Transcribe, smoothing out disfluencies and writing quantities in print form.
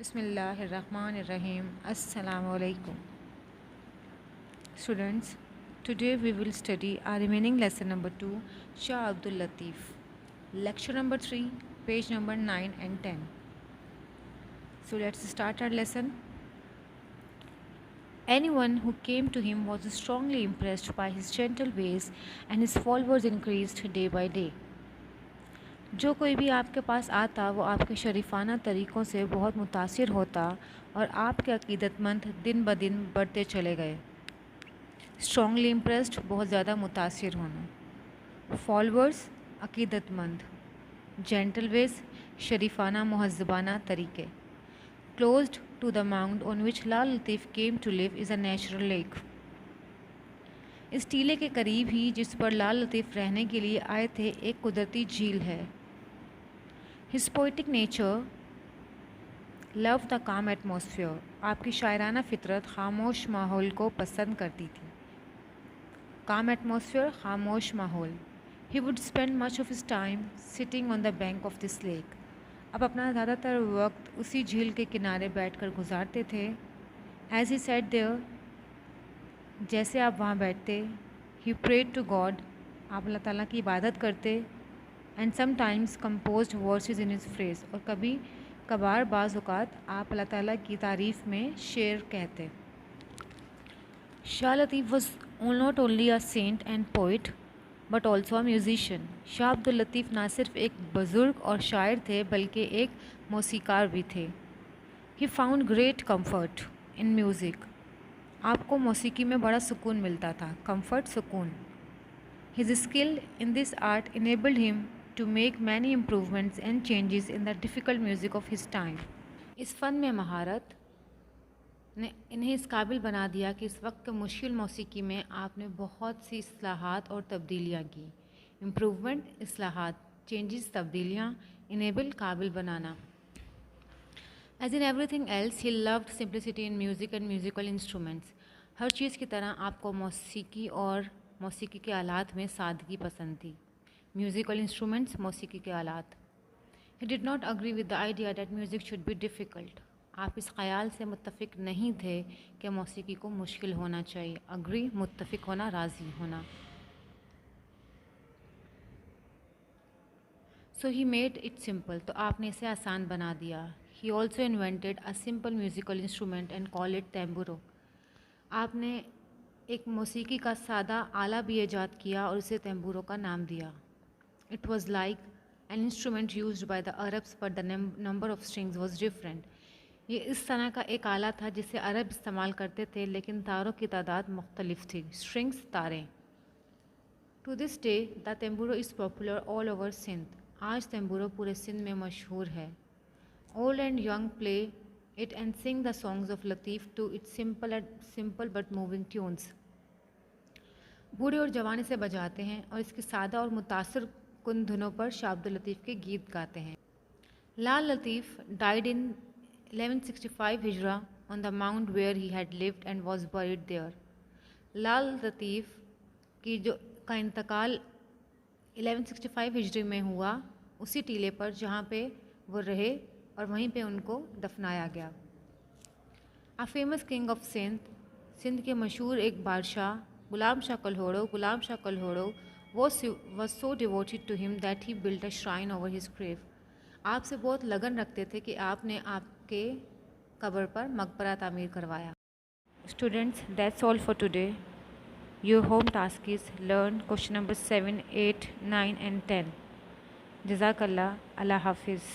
بسم اللہ الرحمن الرحیم. السلام علیکم. Students, today we will study our remaining lesson number 2, Shah Abdul Latif. Lecture number 3, page number 9 and 10. So let's start our lesson. Anyone who came to him was strongly impressed by his gentle ways, and his followers increased day by day. جو کوئی بھی آپ کے پاس آتا وہ آپ کے شریفانہ طریقوں سے بہت متاثر ہوتا اور آپ کے عقیدت مند دن بدن بڑھتے چلے گئے. اسٹرانگلی امپریسڈ بہت زیادہ متاثر ہونا. فالورز عقیدت مند. جینٹل ویز شریفانہ مہذبانہ طریقے. Closed to the mount on which Lal Latif came to live is a natural lake. اس ٹیلے کے قریب ہی جس پر لال لطیف رہنے کے لیے آئے تھے ایک قدرتی جھیل ہے. ہز پوئٹک نیچر لو دا کام ایٹماسفیئر. آپ کی شاعرانہ فطرت خاموش ماحول کو پسند کرتی تھی. کام ایٹماسفیئر خاموش ماحول. He would spend much of his time sitting on the bank of this lack. اب اپنا زیادہ تر وقت اسی جھیل کے کنارے بیٹھ کر گزارتے تھے. ایز ہی سیٹ دیئر جیسے آپ وہاں بیٹھتے. ہی پریڈ ٹو گاڈ آپ اللہ تعالیٰ کی عبادت کرتے. And sometimes composed verses in his phrase اور کبھی کبھار بعض اوقات آپ اللہ تعالیٰ کی تعریف میں شعر کہتے. Shah Latif was not only a saint and poet but also a musician. Shah Abdul Latif نہ صرف ایک بزرگ اور شاعر تھے بلکہ ایک موسیقار بھی تھے. He found great comfort in music. آپ کو موسیقی میں بڑا سکون ملتا تھا. کمفرٹ سکون. His skill in this art enabled him to make many improvements and changes in the difficult music of his time. اس فن میں مہارت نے انہیں اس قابل بنا دیا کہ اس وقت کے مشکل موسیقی میں آپ نے بہت سی اصلاحات اور تبدیلیاں کی. امپروومنٹ اصلاحات چینجز تبدیلیاں. انیبل قابل بنانا. As in everything else he loved simplicity in music and musical instruments. ہر چیز کی طرح آپ کو موسیقی اور موسیقی کے آلات میں سادگی پسند تھی. میوزیکل انسٹرومنٹس موسیقی کے آلات. He did not agree with the idea that music should be difficult. آپ اس خیال سے متفق نہیں تھے کہ موسیقی کو مشکل ہونا چاہیے. اگری متفق ہونا راضی ہونا. So he made it simple تو آپ نے اسے آسان بنا دیا. He also invented a simple musical instrument and call it tambooro. آپ نے ایک موسیقی کا سادہ آلہ بھی ایجاد کیا اور اسے تیمبورو کا نام دیا. It was like an instrument used by the Arabs but the number of strings was different. یہ اس طرح کا ایک آلہ تھا جسے عرب استعمال کرتے تھے لیکن تاروں کی تعداد مختلف تھی. اسٹرنگس تاریں. To this day the tambooro is popular all over Sindh. آج تیمبورو پورے سندھ میں مشہور ہے. Old and young play it and sing the songs of Latif to it simple but moving tunes. بوڑھے اور جوان اسے بجاتے ہیں اور اس کی سادہ اور متاثر کن دھنوں پر شاہ عبد اللطیف کے گیت گاتے ہیں. Lal Latif died in 1165 Hijra on the mount where he had lived and was buried there. لال لطیف کا انتقال 1165 ہجری میں ہوا اسی ٹیلے پر جہاں پہ وہ رہے اور وہیں پہ ان کو دفنایا گیا. A famous king of Sindh کے مشہور ایک بادشاہ غلام شاہ کلہوڑو was so devoted to him that he built a shrine over his grave. آپ سے بہت لگن رکھتے تھے کہ آپ نے آپ کے قبر پر مقبرہ تعمیر کروایا. Students, that's all for today. Your home task is learn question number 7, 8, 9 and 10. جزاک اللہ. اللہ حافظ.